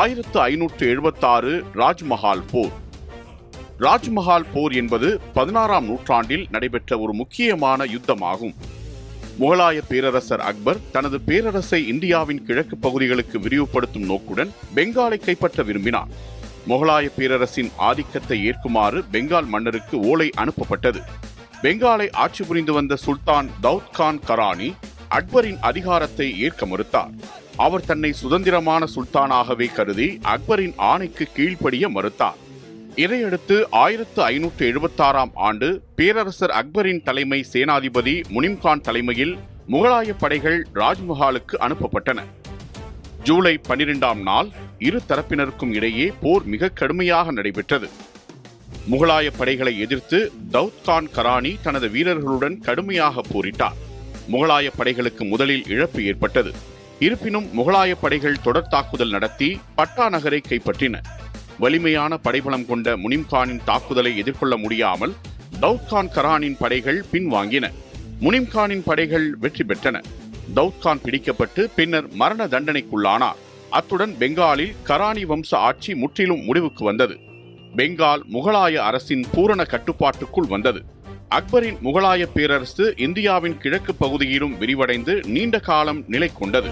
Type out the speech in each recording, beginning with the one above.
1576 ராஜ்மஹால் போர். ராஜ்மஹால் போர் என்பது 16ஆம் நூற்றாண்டில் நடைபெற்ற ஒரு முக்கியமான யுத்தமாகும். முகலாய பேரரசர் அக்பர் தனது பேரரசை இந்தியாவின் கிழக்கு பகுதிகளுக்கு விரிவுபடுத்தும் நோக்குடன் பெங்காலை கைப்பற்ற விரும்பினார். முகலாய பேரரசின் ஆதிக்கத்தை ஏற்குமாறு பெங்கால் மன்னருக்கு ஓலை அனுப்பப்பட்டது. பெங்காலை ஆட்சி புரிந்து வந்த சுல்தான் தௌத் கான் கரானி அக்பரின் அதிகாரத்தை ஏற்க மறுத்தார். அவர் தன்னை சுதந்திரமான சுல்தானாகவே கருதி அக்பரின் ஆணைக்கு கீழ்ப்படிய மறுத்தார். இதையடுத்து 1576ஆம் ஆண்டு பேரரசர் அக்பரின் தலைமை சேனாதிபதி முனிம்கான் தலைமையில் முகலாய படைகள் ராஜ்மஹாலுக்கு அனுப்பப்பட்டன. ஜூலை 12ஆம் நாள் இரு தரப்பினருக்கும் இடையே போர் மிக கடுமையாக நடைபெற்றது. முகலாய படைகளை எதிர்த்து தௌத் கான் கரானி தனது வீரர்களுடன் கடுமையாக போரிட்டார். முகலாய படைகளுக்கு முதலில் இழப்பு ஏற்பட்டது. இருப்பினும் முகலாய படைகள் தொடர் தாக்குதல் நடத்தி பட்டா நகரை கைப்பற்றின. வலிமையான படைபலம் கொண்ட முனிம்கானின் தாக்குதலை எதிர்கொள்ள முடியாமல் தௌத் கான் கரானின் படைகள் பின்வாங்கின. முனிம்கானின் படைகள் வெற்றி பெற்றன. தௌத் கான் பிடிக்கப்பட்டு பின்னர் மரண தண்டனைக்குள்ளானார். அத்துடன் பெங்காலில் கரானி வம்ச ஆட்சி முற்றிலும் முடிவுக்கு வந்தது. பெங்கால் முகலாய அரசின் பூரண கட்டுப்பாட்டுக்குள் வந்தது. அக்பரின் முகலாய பேரரசு இந்தியாவின் கிழக்கு பகுதியிலும் விரிவடைந்து நீண்ட காலம் நிலை கொண்டது.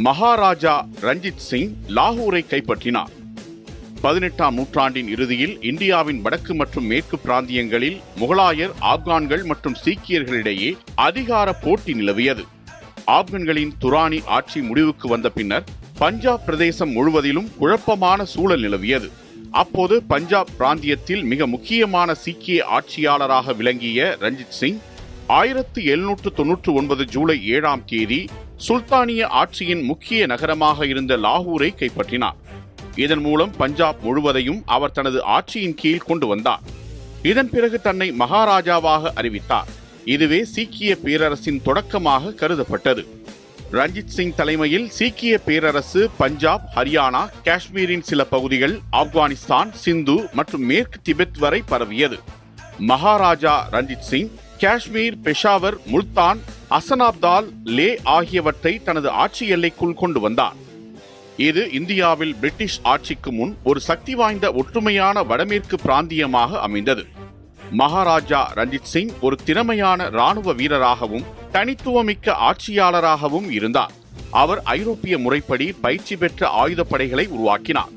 மகாராஜா ரஞ்சித் சிங் லாகூரை கைப்பற்றினார். 18ஆம் நூற்றாண்டின் இறுதியில் இந்தியாவின் வடக்கு மற்றும் மேற்கு பிராந்தியங்களில் முகலாயர், ஆப்கான்கள் மற்றும் சீக்கியர்களிடையே அதிகார போட்டி நிலவியது. ஆப்கான்களின் துரானி ஆட்சி முடிவுக்கு வந்த பின்னர் பஞ்சாப் பிரதேசம் முழுவதிலும் குழப்பமான சூழல் நிலவியது. அப்போது பஞ்சாப் பிராந்தியத்தில் மிக முக்கியமான சீக்கிய ஆட்சியாளராக விளங்கிய ரஞ்சித் சிங் 1799 ஜூலை 7ஆம் தேதி சுல்தானிய ஆட்சியின் முக்கிய நகரமாக இருந்த லாகூரை கைப்பற்றினார். இதன் மூலம் பஞ்சாப் முழுவதையும் அவர் தனது ஆட்சியின் கீழ் கொண்டு வந்தார். இதன் பிறகு தன்னை மகாராஜாவாக அறிவித்தார். இதுவே சீக்கிய பேரரசின் தொடக்கமாக கருதப்பட்டது. ரஞ்சித் சிங் தலைமையில் சீக்கிய பேரரசு பஞ்சாப், ஹரியானா, காஷ்மீரின் சில பகுதிகள், ஆப்கானிஸ்தான், சிந்து மற்றும் மேற்கு திபெத் வரை பரவியது. மகாராஜா ரஞ்சித் சிங் காஷ்மீர், பெஷாவர், முல்தான், அசனாப்தால், லே ஆகியவற்றை தனது ஆட்சி எல்லைக்குள் கொண்டு வந்தார். இது இந்தியாவில் பிரிட்டிஷ் ஆட்சிக்கு முன் ஒரு சக்தி வாய்ந்த ஒற்றுமையான வடமேற்கு பிராந்தியமாக அமைந்தது. மகாராஜா ரஞ்சித் சிங் ஒரு திறமையான இராணுவ வீரராகவும் தனித்துவமிக்க ஆட்சியாளராகவும் இருந்தார். அவர் ஐரோப்பிய முறைப்படி பயிற்சி பெற்ற ஆயுதப்படைகளை உருவாக்கினார்.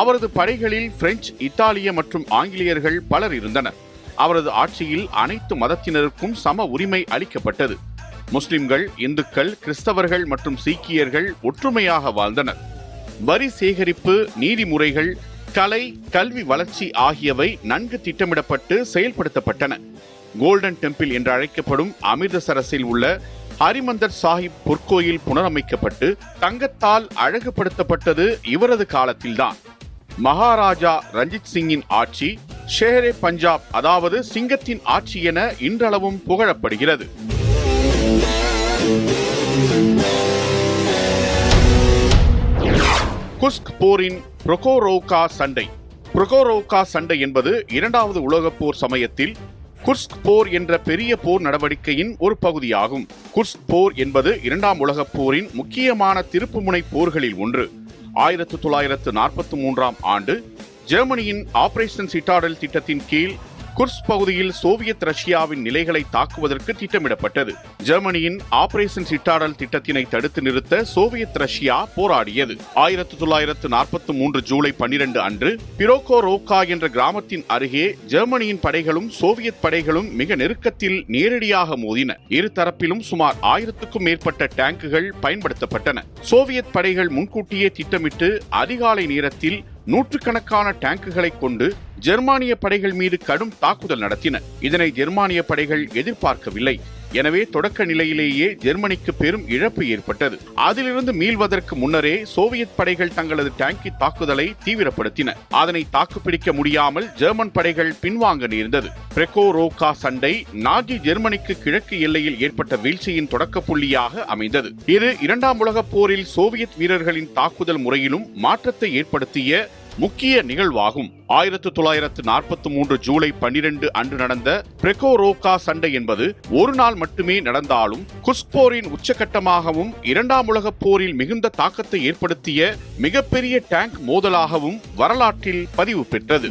அவரது படைகளில் பிரெஞ்சு, இத்தாலிய மற்றும் ஆங்கிலேயர்கள் பலர் இருந்தனர். அவரது ஆட்சியில் அனைத்து மதத்தினருக்கும் சம உரிமை அளிக்கப்பட்டது. முஸ்லிம்கள், இந்துக்கள், கிறிஸ்தவர்கள் மற்றும் சீக்கியர்கள் ஒற்றுமையாக வாழ்ந்தனர். வரி சேகரிப்பு, நீதிமுறைகள், கலை, கல்வி வளர்ச்சி ஆகியவை நன்கு திட்டமிடப்பட்டு செயல்படுத்தப்பட்டன. கோல்டன் டெம்பிள் என்று அழைக்கப்படும் அமிர்தசரஸில் உள்ள ஹரிமந்தர் சாஹிப் பொற்கோயில் புனரமைக்கப்பட்டு தங்கத்தால் அழகுபடுத்தப்பட்டது இவரது காலத்தில்தான். மகாராஜா ரஞ்சித் சிங்கின் ஆட்சி ஷேரே பஞ்சாப், அதாவது சிங்கத்தின் ஆட்சி என இன்றளவும் புகழப்படுகிறது. குஸ்க் போரின் புரோகோரோவ்கா சண்டை. புரோகோரோவ்கா சண்டை என்பது 2வது உலகப் போர் சமயத்தில் குர்ஸ்க் போர் என்ற பெரிய போர் நடவடிக்கையின் ஒரு பகுதியாகும். குர்ஸ்க் போர் என்பது 2ஆம் உலகப் போரின் முக்கியமான திருப்புமுனை போர்களில் ஒன்று. 1943ஆம் ஆண்டு ஜெர்மனியின் ஆபரேஷன் சிட்டாடல் திட்டத்தின் கீழ் குர்ஸ்க் பகுதியில் சோவியத் ரஷ்யாவின் நிலைகளை தாக்குவதற்கு திட்டமிடப்பட்டது. ஜெர்மனியின் ஆபரேஷன் சிட்டாடல் திட்டத்தினை தடுத்து நிறுத்த சோவியத் ரஷ்யா போராடியது. 1943 ஜூலை 12 அன்று புரோகோரோவ்கா என்ற கிராமத்தின் அருகே ஜெர்மனியின் படைகளும் சோவியத் படைகளும் மிக நெருக்கத்தில் நேரடியாக மோதின. இரு தரப்பிலும் சுமார் 1000க்கும் மேற்பட்ட டேங்குகள் பயன்படுத்தப்பட்டன. சோவியத் படைகள் முன்கூட்டியே திட்டமிட்டு அதிகாலை நேரத்தில் நூற்றுக்கணக்கான டேங்குகளை கொண்டு ஜெர்மானிய படைகள் மீது கடும் தாக்குதல் நடத்தின. இதனை ஜெர்மானிய படைகள் எதிர்பார்க்கவில்லை. எனவே தொடக்க நிலையிலேயே ஜெர்மனிக்கு பெரும் இழப்பு ஏற்பட்டது. அதிலிருந்து மீள்வதற்கு முன்னரே சோவியத் படைகள் தங்களது டேங்கி தாக்குதலை தீவிரப்படுத்தின. அதனை தாக்குப்பிடிக்க முடியாமல் ஜெர்மன் படைகள் பின்வாங்க நேர்ந்தது. புரோகோரோவ்கா சண்டை நாஜி ஜெர்மனிக்கு கிழக்கு எல்லையில் ஏற்பட்ட வீழ்ச்சியின் தொடக்க புள்ளியாக அமைந்தது. இது 2ஆம் உலகப் போரில் சோவியத் வீரர்களின் தாக்குதல் முறையிலும் மாற்றத்தை ஏற்படுத்திய முக்கிய நிகழ்வாகும். 1943 ஜூலை 12 அன்று நடந்த பிரெகோரோகா சண்டை என்பது ஒரு நாள் மட்டுமே நடந்தாலும் குர்ஸ்க் போரின் உச்சகட்டமாகவும் இரண்டாம் உலகப் போரில் மிகுந்த தாக்கத்தை ஏற்படுத்திய மிகப்பெரிய டேங்க் மோதலாகவும் வரலாற்றில் பதிவு பெற்றது.